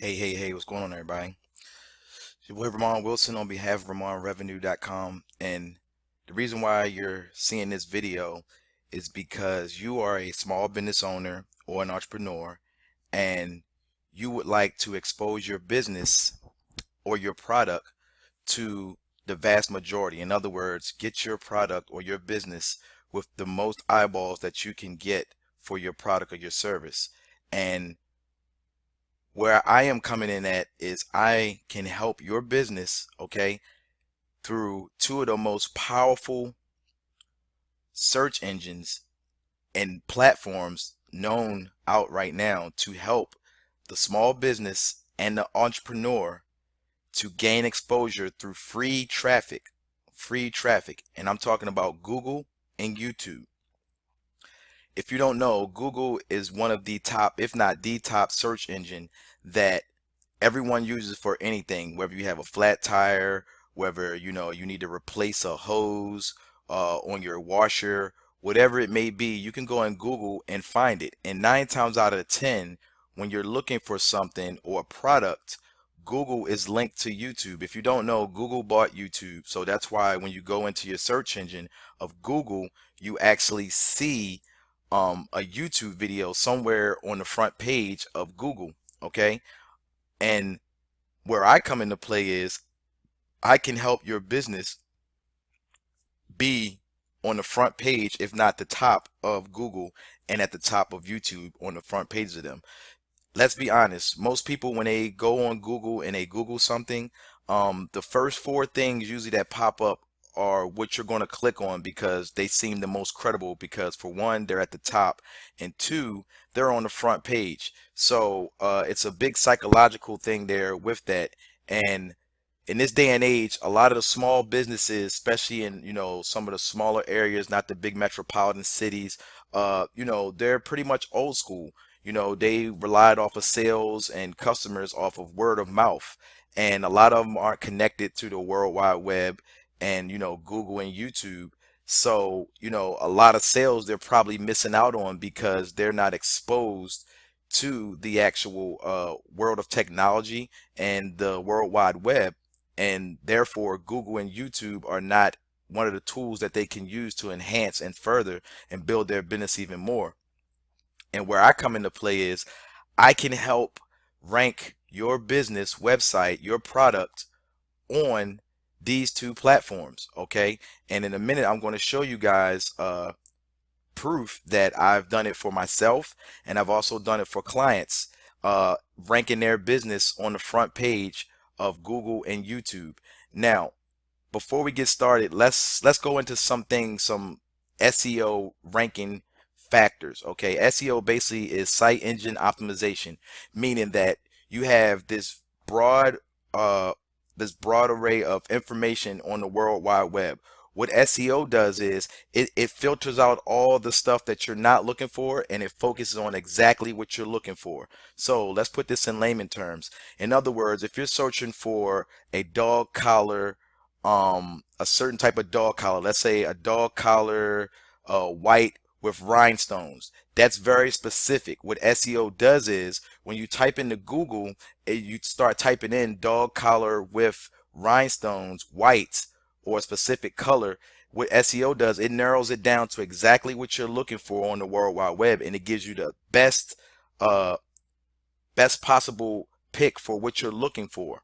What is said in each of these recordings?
Hey, what's going on, everybody? It's your boy Ramon Wilson on behalf of RamonRevenue.com. And the reason why you're seeing this video is because you are a small business owner or an entrepreneur and you would like to expose your business or your product to the vast majority. In other words, get your product or your business with the most eyeballs that you can get for your product or your service. And where I am coming in at is I can help your business, okay, through two of the most powerful search engines and platforms known out right now to help the small business and the entrepreneur to gain exposure through free traffic. And I'm talking about Google and YouTube. If you don't know, Google is one of the top, if not the top search engine that everyone uses for anything, whether you have a flat tire, whether you need to replace a hose on your washer, whatever it may be, you can go on Google and find it. And 9 times out of 10, when you're looking for something or a product, Google is linked to YouTube. If you don't know, Google bought YouTube. So that's why when you go into your search engine of Google, you actually see a YouTube video somewhere on the front page of Google. Okay. And where I come into play is I can help your business be on the front page, if not the top of Google and at the top of YouTube on the front page of them. Let's be honest, most people when they go on Google and they Google something, the first four things usually that pop up are what you're going to click on because they seem the most credible because for one, they're at the top, and two, they're on the front page. So it's a big psychological thing there with that. And in this day and age, a lot of the small businesses, especially in, some of the smaller areas, not the big metropolitan cities, they're pretty much old school. They relied off of sales and customers off of word of mouth. And a lot of them aren't connected to the World Wide Web and, Google and YouTube. So, a lot of sales they're probably missing out on because they're not exposed to the actual world of technology and the World Wide Web, and therefore Google and YouTube are not one of the tools that they can use to enhance and further and build their business even more. And where I come into play is I can help rank your business website, your product on these two platforms, okay? And in a minute, I'm going to show you guys proof that I've done it for myself, and I've also done it for clients, ranking their business on the front page of Google and YouTube. Now, before we get started, let's go into some SEO ranking factors. Okay, SEO basically is site engine optimization, meaning that you have uh this broad array of information on the World Wide Web. What SEO does is it filters out all the stuff that you're not looking for and it focuses on exactly what you're looking for. So let's put this in layman terms. In other words, if you're searching for a dog collar, a certain type of dog collar, let's say a dog collar white with rhinestones, that's very specific. What SEO does is when you type into Google, you start typing in dog collar with rhinestones white or a specific color. What SEO does, it narrows it down to exactly what you're looking for on the World Wide Web, and it gives you the uh best possible pick for what you're looking for.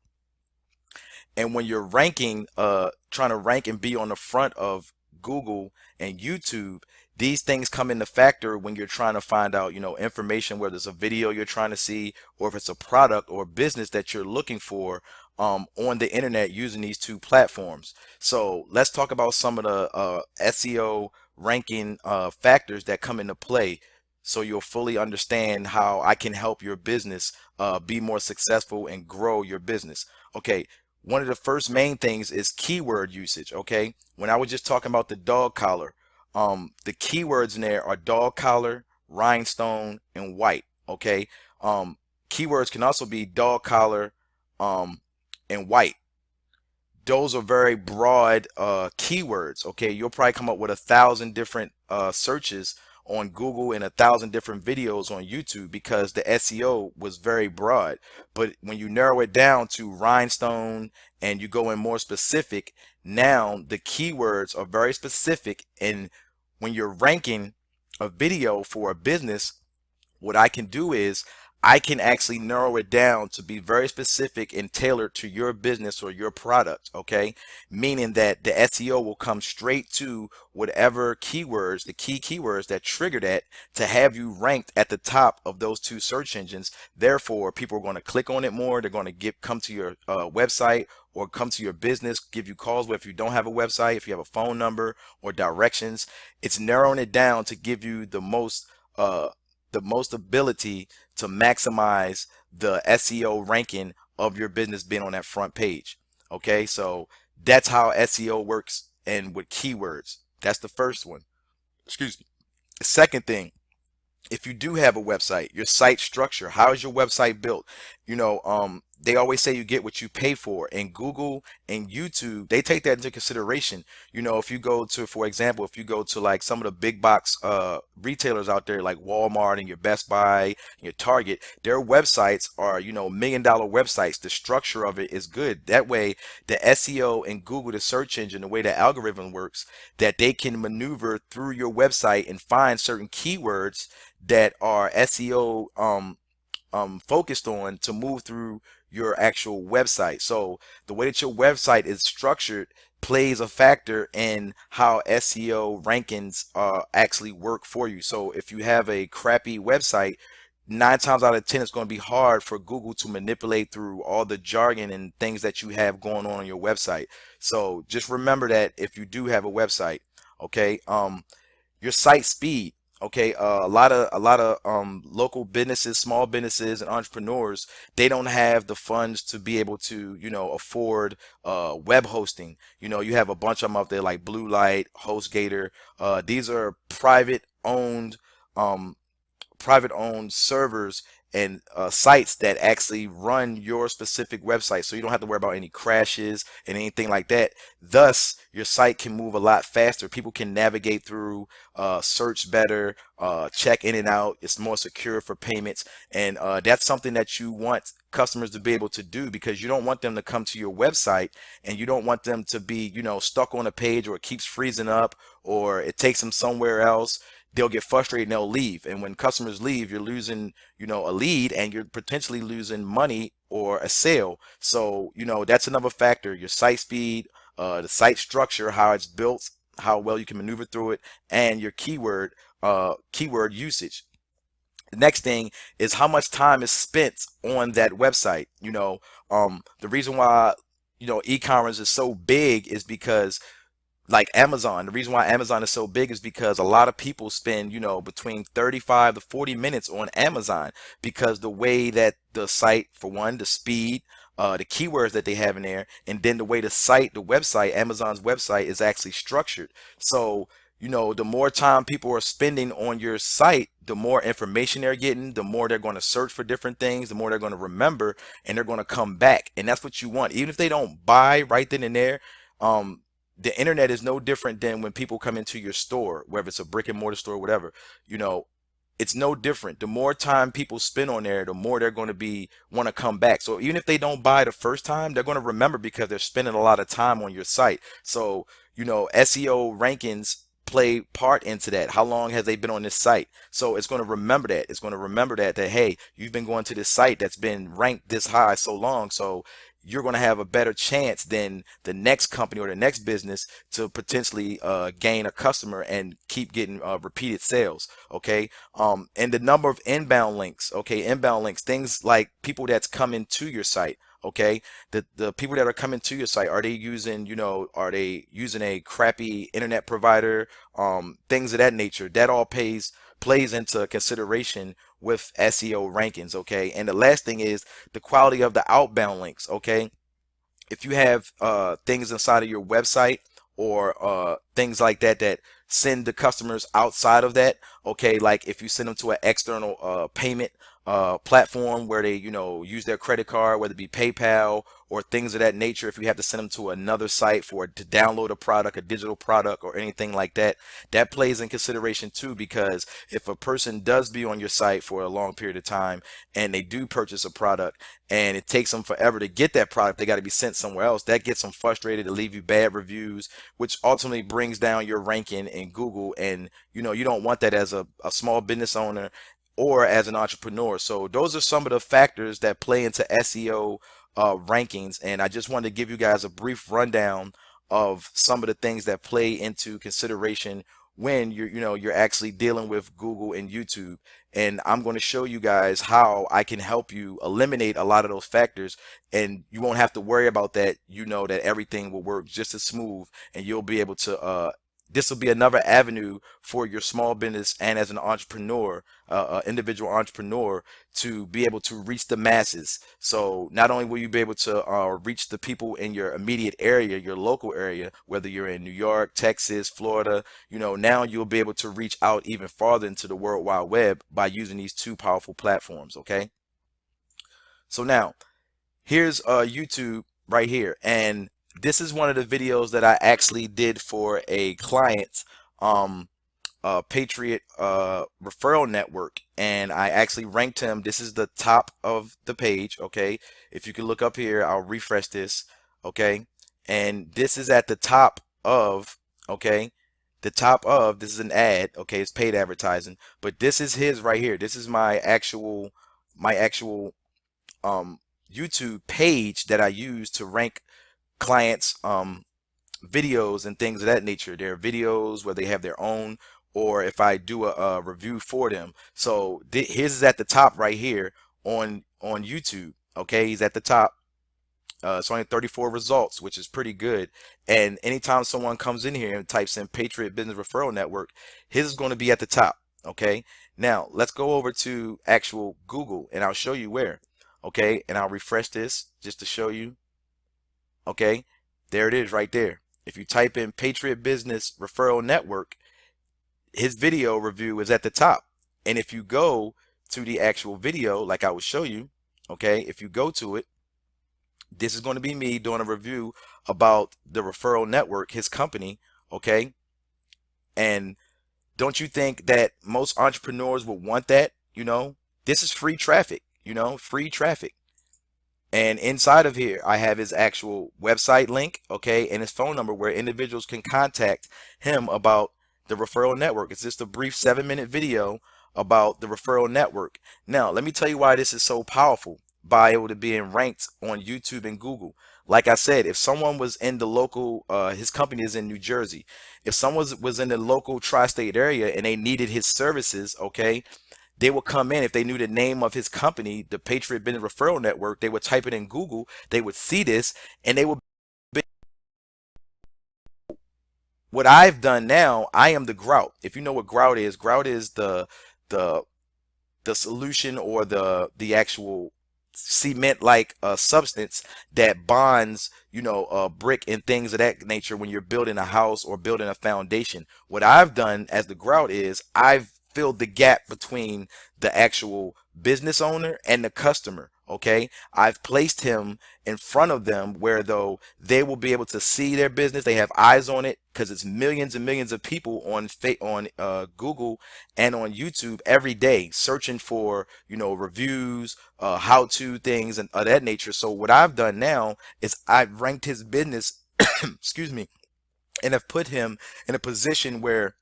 And when you're ranking, trying to rank and be on the front of Google and YouTube, these things come into factor when you're trying to find out, information, whether it's a video you're trying to see or if it's a product or business that you're looking for on the internet using these two platforms. So let's talk about some of the SEO ranking factors that come into play so you'll fully understand how I can help your business be more successful and grow your business. Okay, one of the first main things is keyword usage. Okay, when I was just talking about the dog collar, the keywords in there are dog collar, rhinestone, and white. Okay, keywords can also be dog collar and white. Those are very broad keywords. Okay, you'll probably come up with 1,000 different searches on Google and 1,000 different videos on YouTube because the SEO was very broad. But when you narrow it down to rhinestone and you go in more specific, now the keywords are very specific. And when you're ranking a video for a business, what I can do is I can actually narrow it down to be very specific and tailored to your business or your product, okay? Meaning that the SEO will come straight to whatever keywords, the key keywords that trigger that to have you ranked at the top of those two search engines. Therefore, people are going to click on it more. They're going to come to your website or come to your business, give you calls. If you don't have a website, if you have a phone number or directions, it's narrowing it down to give you uh, the most ability to maximize the SEO ranking of your business being on that front page. Okay, so that's how SEO works and with keywords. That's the first one. Excuse me. The second thing, if you do have a website, your site structure, how is your website built? They always say you get what you pay for, and Google and YouTube, they take that into consideration. If you go to, for example, if you go to like some of the big box retailers out there like Walmart and your Best Buy and your Target, their websites are, $1 million websites. The structure of it is good. That way, the SEO and Google, the search engine, the way the algorithm works, that they can maneuver through your website and find certain keywords that are SEO focused on to move through your actual website. So the way that your website is structured plays a factor in how SEO rankings actually work for you. So if you have a crappy website, 9 times out of 10, it's going to be hard for Google to manipulate through all the jargon and things that you have going on your website. So just remember that if you do have a website, okay, your site speed. Okay, a lot of local businesses, small businesses, and entrepreneurs, they don't have the funds to be able to, afford web hosting. You have a bunch of them out there like Blue Light, HostGator. These are um, private owned servers and sites that actually run your specific website, so you don't have to worry about any crashes and anything like that. Thus your site can move a lot faster. People can navigate through, search better, check in and out. It's more secure for payments, and that's something that you want customers to be able to do, because you don't want them to come to your website and you don't want them to be, stuck on a page, or it keeps freezing up, or it takes them somewhere else. They'll get frustrated and they'll leave. And when customers leave, you're losing, a lead, and you're potentially losing money or a sale. So, that's another factor. Your site speed, the site structure, how it's built, how well you can maneuver through it, and your keyword usage. The next thing is how much time is spent on that website. The reason why, e-commerce is so big is because, like Amazon, the reason why Amazon is so big is because a lot of people spend, between 35 to 40 minutes on Amazon, because the way that the site, for one, the speed, the keywords that they have in there, and then the way the website, Amazon's website is actually structured. So, the more time people are spending on your site, the more information they're getting, the more they're going to search for different things, the more they're going to remember, and they're going to come back. And that's what you want. Even if they don't buy right then and there, um, the internet is no different than when people come into your store, whether it's a brick and mortar store, whatever. You know, it's no different. The more time people spend on there, the more they're going to be want to come back. So even if they don't buy the first time, they're going to remember because they're spending a lot of time on your site. So, SEO rankings play part into that. How long has they been on this site? So it's going to remember that. It's going to remember that hey, you've been going to this site that's been ranked this high so long. So you're going to have a better chance than the next company or the next business to potentially gain a customer and keep getting repeated sales. Okay. And the number of inbound links. Okay. Inbound links, things like people that's coming to your site. Okay. The people that are coming to your site, are they using a crappy internet provider? Things of that nature. That all plays into consideration with SEO rankings. Okay. And the last thing is the quality of the outbound links. Okay. If you have things inside of your website, or things like that that send the customers outside of that, okay, like if you send them to an external payment platform where they, use their credit card, whether it be PayPal or things of that nature. If you have to send them to another site for to download a product, a digital product, or anything like that, that plays in consideration too. Because if a person does be on your site for a long period of time and they do purchase a product and it takes them forever to get that product, they got to be sent somewhere else. That gets them frustrated to leave you bad reviews, which ultimately brings down your ranking in Google. And you don't want that as a small business owner or as an entrepreneur. So those are some of the factors that play into SEO rankings. And I just wanted to give you guys a brief rundown of some of the things that play into consideration when you're actually dealing with Google and YouTube. And I'm going to show you guys how I can help you eliminate a lot of those factors, and you won't have to worry about that. You know that everything will work just as smooth, and you'll be able to this will be another avenue for your small business and as an entrepreneur, individual entrepreneur, to be able to reach the masses. So not only will you be able to reach the people in your immediate area, your local area, whether you're in New York, Texas, Florida, now you'll be able to reach out even farther into the World Wide Web by using these two powerful platforms. Okay. So now here's YouTube right here, and this is one of the videos that I actually did for a client, um, Patriot referral network, and I actually ranked him. This is the top of the page. Okay, if you can look up here, I'll refresh this. Okay, and this is at the top of, okay, the top of, this is an ad. Okay, it's paid advertising, but this is his right here. This is my actual um YouTube page that I use to rank clients videos and things of that nature. Their videos where they have their own, or if I do a review for them. So his is at the top right here on YouTube. Okay, he's at the top. It's only 34 results, which is pretty good. And anytime someone comes in here and types in Patriot Business Referral Network, his is going to be at the top. Okay, now let's go over to actual Google and I'll show you where. Okay, and I'll refresh this just to show you. Okay, there it is right there. If you type in Patriot Business Referral Network, his video review is at the top. And if you go to the actual video, like I will show you, okay, if you go to it, this is going to be me doing a review about the referral network, his company. Okay, and don't you think that most entrepreneurs would want that? This is free traffic, free traffic. And inside of here, I have his actual website link, okay, and his phone number where individuals can contact him about the referral network. It's just a brief 7-minute video about the referral network. Now, let me tell you why this is so powerful by able to being ranked on YouTube and Google. Like I said, if someone was in the local, his company is in New Jersey. If someone was in the local tri-state area and they needed his services, okay, they would come in. If they knew the name of his company, the Patriot Business Referral Network, they would type it in Google, they would see this, and they would be. What I've done now, I am the grout. If you know what grout is the the solution, or the actual cement like substance that bonds brick and things of that nature when you're building a house or building a foundation. What I've done as the grout is I've filled the gap between the actual business owner and the customer. Okay, I've placed him in front of them where though they will be able to see their business. They have eyes on it because it's millions and millions of people on Google and on YouTube every day searching for reviews, how-to things and of that nature. So what I've done now is I've ranked his business, excuse me, and have put him in a position where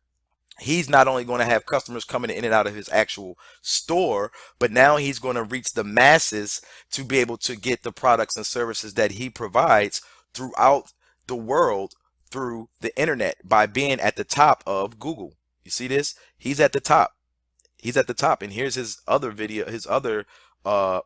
he's not only going to have customers coming in and out of his actual store, but now he's going to reach the masses to be able to get the products and services that he provides throughout the world through the internet by being at the top of Google. You see this? He's at the top. He's at the top. And here's his other video, his other uh,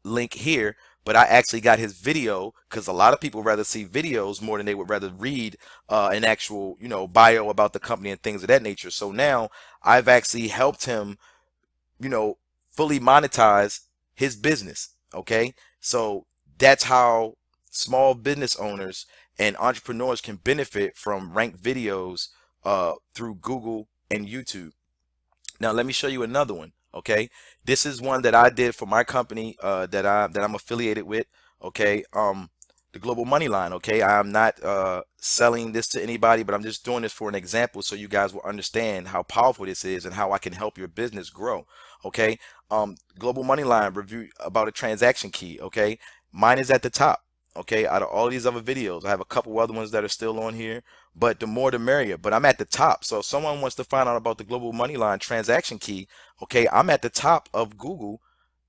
link here, but I actually got his video because a lot of people rather see videos more than they would rather read an actual, bio about the company and things of that nature. So now I've actually helped him, you know, fully monetize his business. Okay. So that's how small business owners and entrepreneurs can benefit from ranked videos through Google and YouTube. Now let me show you another one. Okay, this is one that I did for my company that I'm affiliated with. Okay, the Global Money Line. Okay, I'm not selling this to anybody, but I'm just doing this for an example so you guys will understand how powerful this is and how I can help your business grow. Okay, Global Money Line review about a transaction key. Okay, mine is at the top. Okay, out of all these other videos, I have a couple other ones that are still on here, but the more the merrier. But I'm at the top. So if someone wants to find out about the Global Money Line transaction key, okay, I'm at the top of Google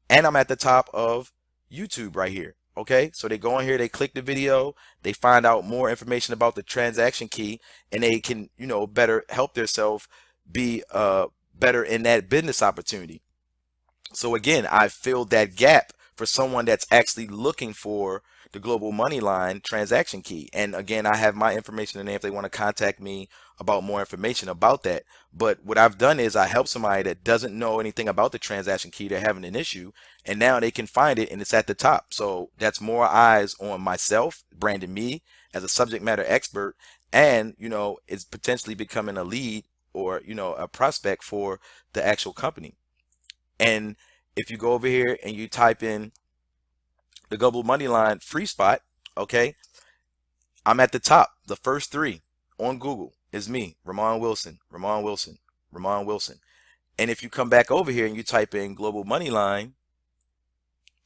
and I'm at the top of YouTube right here. Okay, so they go in here, they click the video, they find out more information about the transaction key, and they can, better help themselves be better in that business opportunity. So again, I filled that gap for someone that's actually looking for the Global Money Line transaction key. And again, I have my information in there if they want to contact me about more information about that. But what I've done is I help somebody that doesn't know anything about the transaction key, they're having an issue, and now they can find it and it's at the top. So that's more eyes on myself, branding me as a subject matter expert, and it's potentially becoming a lead or a prospect for the actual company. And if you go over here and you type in the Global Money Line free spot, okay, I'm at the top. The first three on Google is me, Ramon Wilson, Ramon Wilson, Ramon Wilson. And if you come back over here and you type in Global Money Line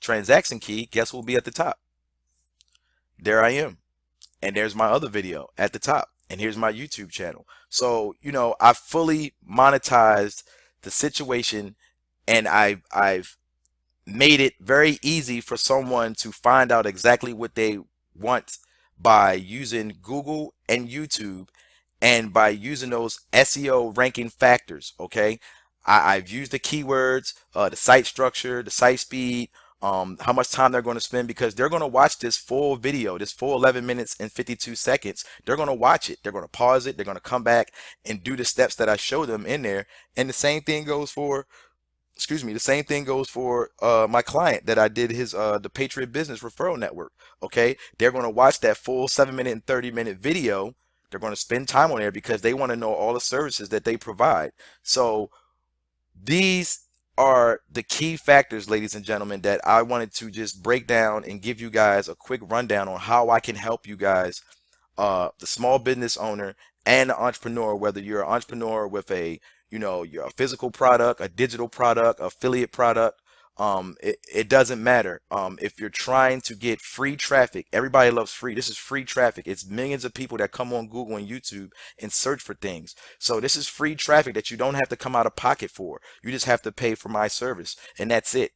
transaction key, guess what will be at the top? There I am. And there's my other video at the top. And here's my YouTube channel. So, I fully monetized the situation, and I've made it very easy for someone to find out exactly what they want by using Google and YouTube and by using those SEO ranking factors. Okay, I've used the keywords, the site structure, the site speed, how much time they're going to spend, because they're going to watch this full video, this full 11 minutes and 52 seconds. They're going to watch it. They're going to pause it. They're going to come back and do the steps that I show them in there. And the same thing goes for, excuse me, the same thing goes for my client that I did his the Patriot Business Referral Network. Okay, they're going to watch that full 7-minute and 30-minute video. They're going to spend time on there because they want to know all the services that they provide. So these are the key factors, ladies and gentlemen, that I wanted to just break down and give you guys a quick rundown on how I can help you guys, the small business owner and the entrepreneur, whether you're an entrepreneur with you're a physical product, a digital product, affiliate product. It doesn't matter. If you're trying to get free traffic, everybody loves free. This is free traffic. It's millions of people that come on Google and YouTube and search for things. So this is free traffic that you don't have to come out of pocket for. You just have to pay for my service, and that's it.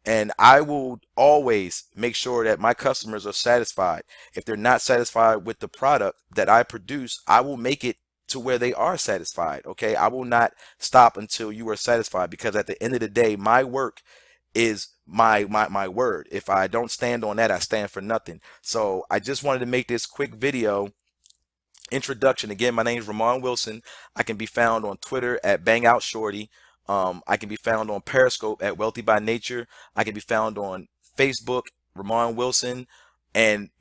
And I will always make sure that my customers are satisfied. If they're not satisfied with the product that I produce, I will make it to where they are satisfied. Okay, I will not stop until you are satisfied, because at the end of the day, my work is my word. If I don't stand on that, I stand for nothing. So I just wanted to make this quick video introduction. Again, my name is Ramon Wilson. I can be found on Twitter at Bang Out Shorty. I can be found on Periscope at Wealthy by Nature. I can be found on Facebook, Ramon Wilson. And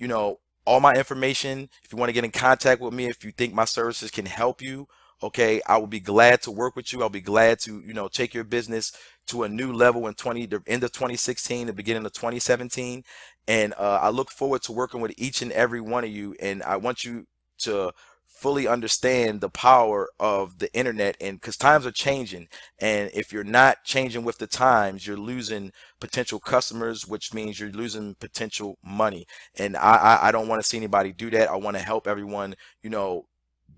all my information, if you want to get in contact with me, if you think my services can help you, okay, I will be glad to work with you. I'll be glad to take your business to a new level in the end of 2016, the beginning of 2017. And I look forward to working with each and every one of you. And I want you to fully understand the power of the internet, and because times are changing, and if you're not changing with the times, you're losing potential customers, which means you're losing potential money. And I don't want to see anybody do that. I want to help everyone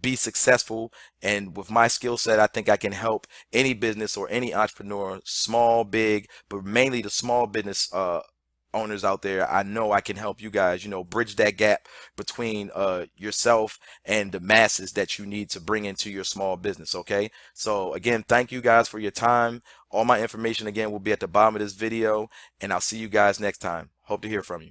be successful, and with my skill set, I think I can help any business or any entrepreneur, small, big, but mainly the small business owners out there. I know I can help you guys, bridge that gap between yourself and the masses that you need to bring into your small business. Okay, so again, thank you guys for your time. All my information again will be at the bottom of this video, and I'll see you guys next time. Hope to hear from you.